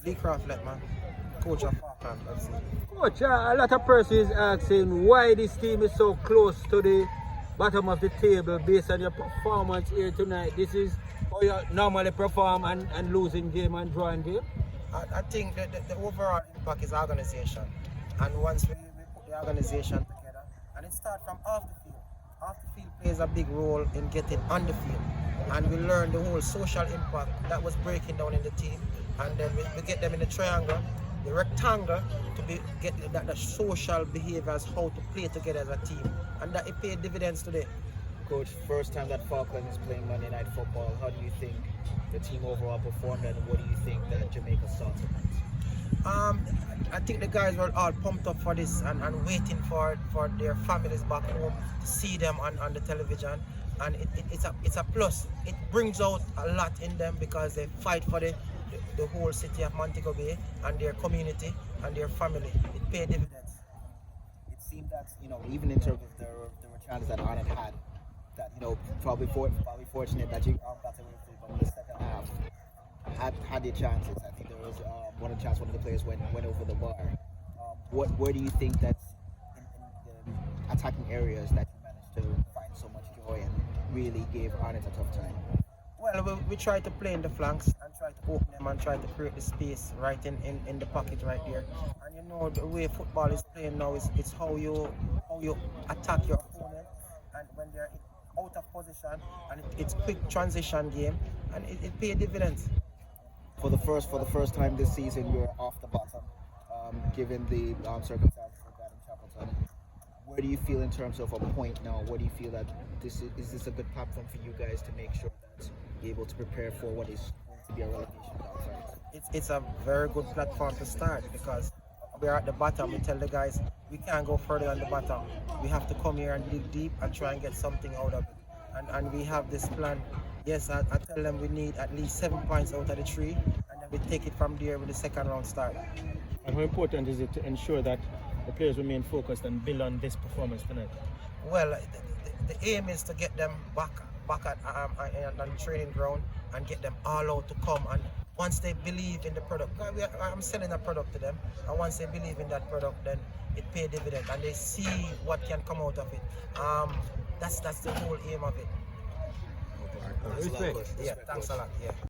Leacroft Lettman, coach of Faulkland FC. Coach, a lot of persons asking why this team is so close to the bottom of the table based on your performance here tonight. This is how you normally perform and losing game and drawing game? I think the overall impact is organization. And once we put the organization together, and it starts from off the field. Off the field plays a big role in getting on the field. And we learn the whole social impact that was breaking down in the team. And then we get them in the triangle, the rectangle, to get the social behaviors, how to play together as a team. And that it paid dividends today. Coach, first time that Faulkland is playing Monday Night Football, how do you think the team overall performed and what do you think that Jamaica saw tonight? I think the guys were all pumped up for this and waiting for their families back home to see them on the television. And it's a plus. It brings out a lot in them because they fight for the whole city of Montego Bay and their community and their family. It paid dividends. It seemed that, even in terms of there were challenges that Arnett had, that, probably fortunate that you got away from the second half. Had their chances. I think there was one of the players went over the bar. Where do you think that's in the attacking areas that you managed to find so much joy and really gave Arnett a tough time? Well, we try to play in the flanks and try to open them and try to create the space right in the pocket right there. And the way football is playing now it's how you attack your opponent, and when they're out of position, and it's quick transition game, and it pays dividends. For the first time this season, you're off the bottom, given the circumstances of that in Chapelton. Where do you feel in terms of a point now? What do you feel that is this a good platform for you guys to make sure that you're able to prepare for what is going to be a relegation downside? It's a very good platform to start because we're at the bottom. We tell the guys we can't go further on the bottom. We have to come here and dig deep and try and get something out of it. And we have this plan. Yes, I tell them we need at least 7 points out of the 3, and then we take it from there with the second round start. And how important is it to ensure that the players remain focused and build on this performance tonight? Well, the aim is to get them back at on the training ground and get them all out to come. And once they believe in the product, I'm selling a product to them, and once they believe in that product, then it pays dividend, and they see what can come out of it. That's the whole aim of it. Respect. Yeah, thanks a lot. Yeah.